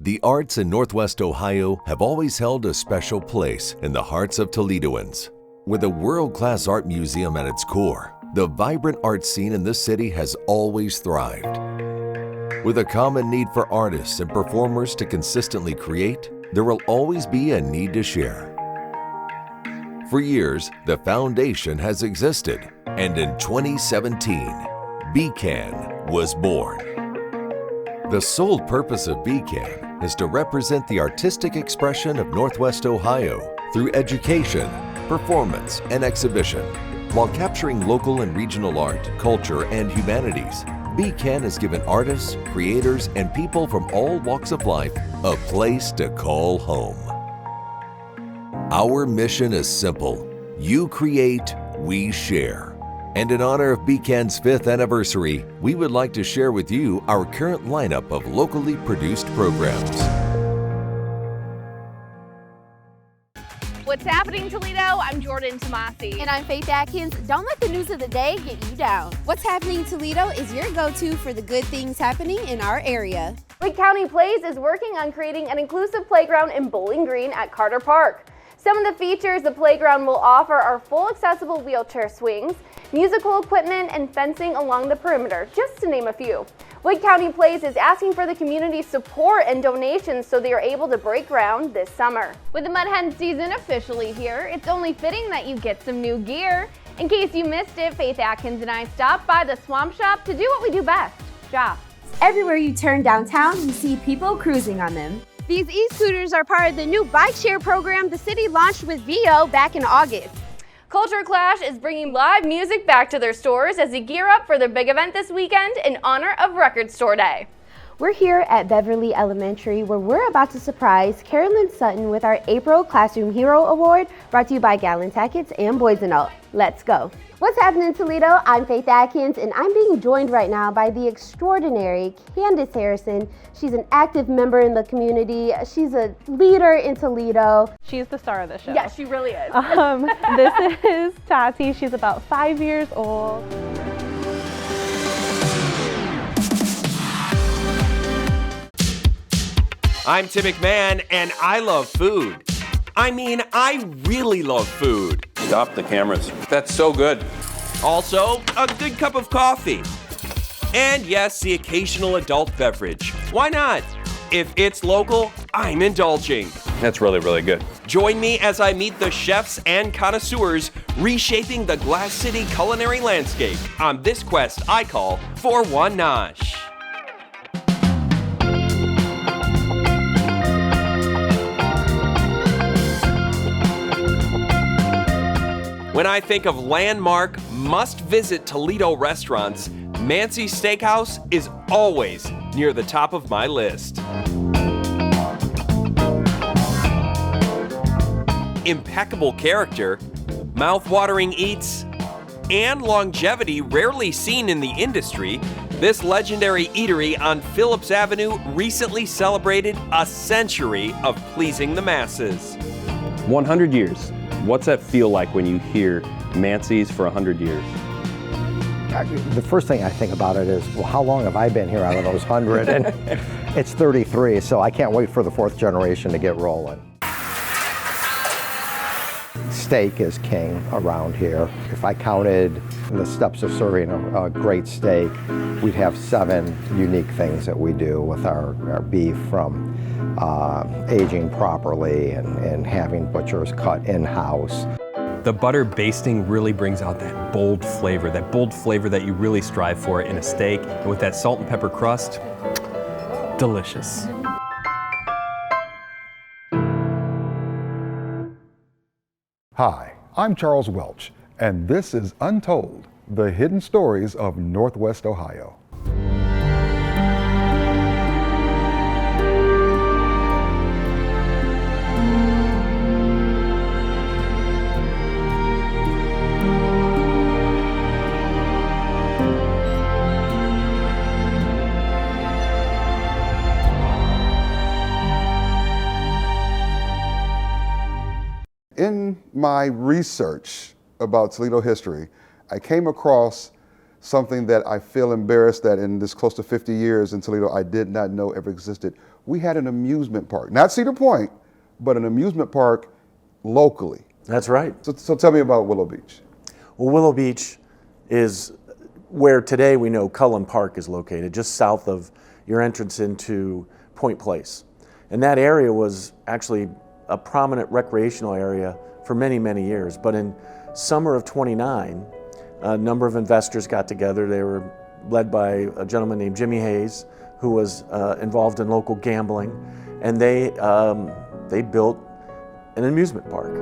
The arts in Northwest Ohio have always held a special place in the hearts of Toledoans. With a world-class art museum at its core, the vibrant art scene in this city has always thrived. With a common need for artists and performers to consistently create, there will always be a need to share. For years, the foundation has existed, and in 2017, BCAN was born. The sole purpose of BCAN is to represent the artistic expression of Northwest Ohio through education, performance, and exhibition. While capturing local and regional art, culture, and humanities, BCAN has given artists, creators, and people from all walks of life a place to call home. Our mission is simple. You create, we share. And in honor of BCAN's 5th anniversary, we would like to share with you our current lineup of locally produced programs. What's happening, Toledo? I'm Jordan Tomasi. And I'm Faith Atkins. Don't let the news of the day get you down. What's Happening Toledo is your go-to for the good things happening in our area. Wake County Plays is working on creating an inclusive playground in Bowling Green at Carter Park. Some of the features the playground will offer are full accessible wheelchair swings, musical equipment, and fencing along the perimeter, just to name a few. Wake County Plays is asking for the community's support and donations so they are able to break ground this summer. With the Mud Hen season officially here, it's only fitting that you get some new gear. In case you missed it, Faith Atkins and I stopped by the Swamp Shop to do what we do best, shop. Everywhere you turn downtown, you see people cruising on them. These e-scooters are part of the new bike share program the city launched with VO back in August. Culture Clash is bringing live music back to their stores as they gear up for their big event this weekend in honor of Record Store Day. We're here at Beverly Elementary where we're about to surprise Carolyn Sutton with our April Classroom Hero Award brought to you by Gallon Tackets and Boys and All. Let's go. What's happening, Toledo? I'm Faith Atkins, and I'm being joined right now by the extraordinary Candace Harrison. She's an active member in the community. She's a leader in Toledo. She's the star of the show. Yeah, she really is. This is Tati. She's about 5 years old. I'm Tim McMahon, and I love food. I mean, I really love food. Stop the cameras. That's so good. Also, a good cup of coffee. And yes, the occasional adult beverage. Why not? If it's local, I'm indulging. That's really, really good. Join me as I meet the chefs and connoisseurs reshaping the Glass City culinary landscape on this quest I call For One Nosh. When I think of landmark, must-visit Toledo restaurants, Mancy's Steakhouse is always near the top of my list. Impeccable character, mouth-watering eats, and longevity rarely seen in the industry, this legendary eatery on Phillips Avenue recently celebrated a century of pleasing the masses. 100 years. What's that feel like when you hear Mancy's for 100 years? The first thing I think about it is, well, how long have I been here out of those 100? And it's 33, so I can't wait for the 4th generation to get rolling. Steak is king around here. If I counted the steps of serving a great steak, we'd have 7 unique things that we do with our beef, from aging properly and having butchers cut in-house. The butter basting really brings out that bold flavor that you really strive for in a steak. And with that salt and pepper crust, delicious. Hi, I'm Charles Welch, and this is Untold, the hidden stories of Northwest Ohio. In my research about Toledo history, I came across something that I feel embarrassed that in this close to 50 years in Toledo, I did not know ever existed. We had an amusement park, not Cedar Point, but an amusement park locally. That's right. So tell me about Willow Beach. Well, Willow Beach is where today we know Cullen Park is located, just south of your entrance into Point Place. And that area was actually a prominent recreational area for many, many years. But in summer of '29, a number of investors got together. They were led by a gentleman named Jimmy Hayes, who was involved in local gambling, and they built an amusement park.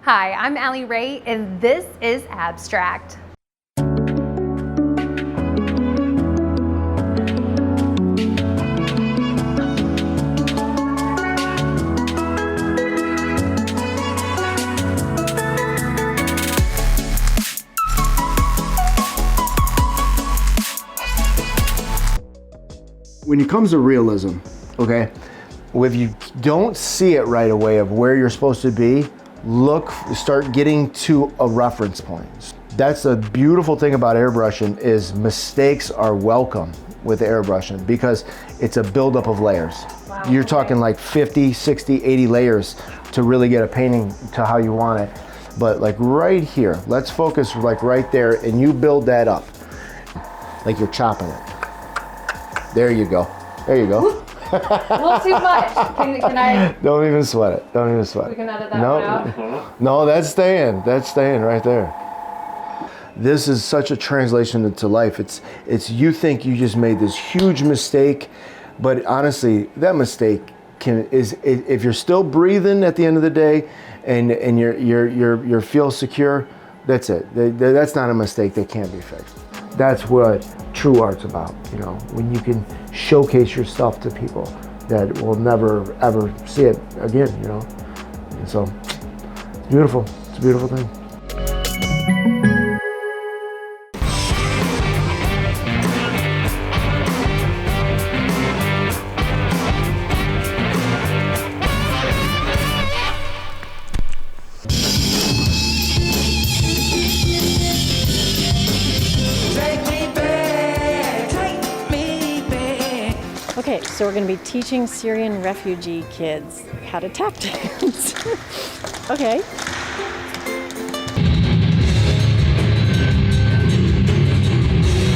Hi, I'm Allie Ray, and this is Abstract. When it comes to realism, okay, if you don't see it right away of where you're supposed to be, start getting to a reference point. That's the beautiful thing about airbrushing is mistakes are welcome with airbrushing because it's a buildup of layers. Wow. You're talking like 50, 60, 80 layers to really get a painting to how you want it. But like right here, let's focus like right there and you build that up like you're chopping it. There you go. There you go. A little too much. Can I? Don't even sweat it. Don't even sweat it. We can edit that one out. No, that's staying. That's staying right there. This is such a translation into life. It's you think you just made this huge mistake, but honestly, that mistake is if you're still breathing at the end of the day, and you feel secure, that's it. That's not a mistake that can't be fixed. That's what true art's about, you know, when you can showcase your stuff to people that will never ever see it again, you know. And so it's beautiful. It's a beautiful thing. Okay, so we're going to be teaching Syrian refugee kids how to tap dance. Okay.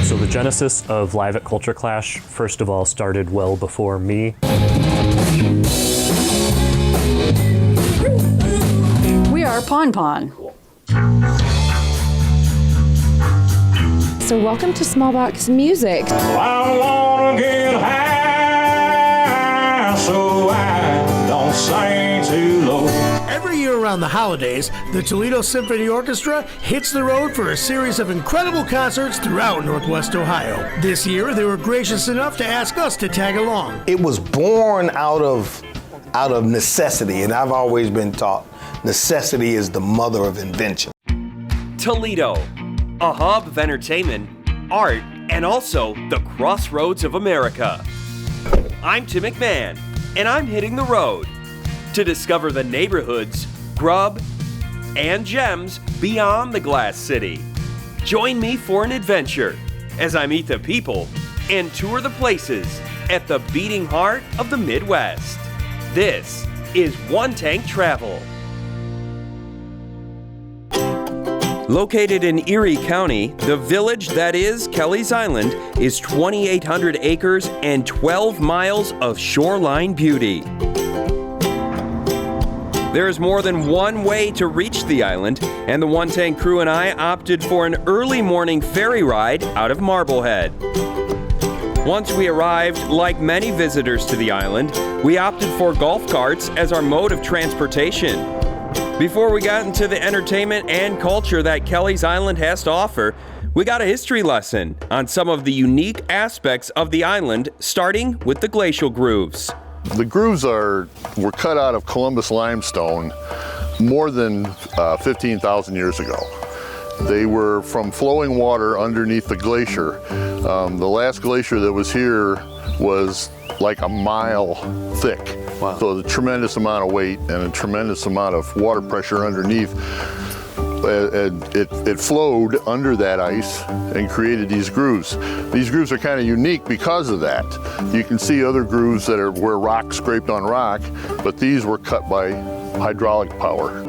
So the genesis of Live at Culture Clash, first of all, started well before me. We are Pon Pon. So welcome to Small Box Music. I wanna get high, so I don't sing too low. Every year around the holidays, the Toledo Symphony Orchestra hits the road for a series of incredible concerts throughout Northwest Ohio. This year, they were gracious enough to ask us to tag along. It was born out of necessity, and I've always been taught necessity is the mother of invention. Toledo, a hub of entertainment, art, and also the crossroads of America. I'm Tim McMahon, and I'm hitting the road to discover the neighborhoods, grub, and gems beyond the Glass City. Join me for an adventure as I meet the people and tour the places at the beating heart of the Midwest. This is One Tank Travel. Located in Erie County, the village that is Kelly's Island is 2,800 acres and 12 miles of shoreline beauty. There is more than one way to reach the island, and the One Tank crew and I opted for an early morning ferry ride out of Marblehead. Once we arrived, like many visitors to the island, we opted for golf carts as our mode of transportation. Before we got into the entertainment and culture that Kelly's Island has to offer, we got a history lesson on some of the unique aspects of the island, starting with the glacial grooves. The grooves were cut out of Columbus limestone more than 15,000 years ago. They were from flowing water underneath the glacier. The last glacier that was here was like a mile thick. Wow. So a tremendous amount of weight and a tremendous amount of water pressure underneath. It flowed under that ice and created these grooves. These grooves are kind of unique because of that. You can see other grooves that are where rock scraped on rock, but these were cut by hydraulic power.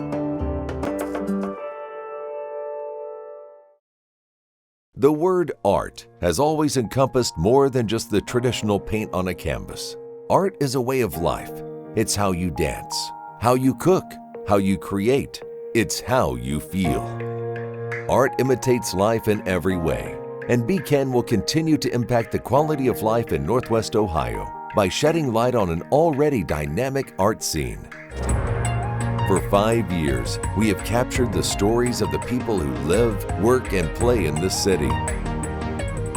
The word art has always encompassed more than just the traditional paint on a canvas. Art is a way of life. It's how you dance, how you cook, how you create. It's how you feel. Art imitates life in every way, and BCAN will continue to impact the quality of life in Northwest Ohio by shedding light on an already dynamic art scene. For 5 years, we have captured the stories of the people who live, work, and play in this city.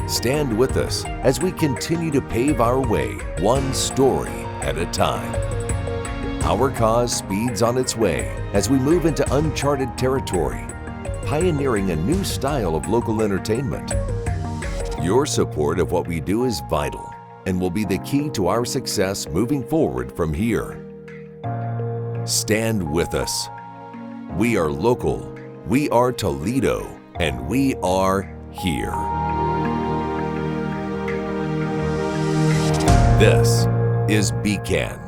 Stand with us as we continue to pave our way one story at a time. Our cause speeds on its way as we move into uncharted territory, pioneering a new style of local entertainment. Your support of what we do is vital and will be the key to our success moving forward from here. Stand with us. We are local, we are Toledo, and we are here. This is BCAN.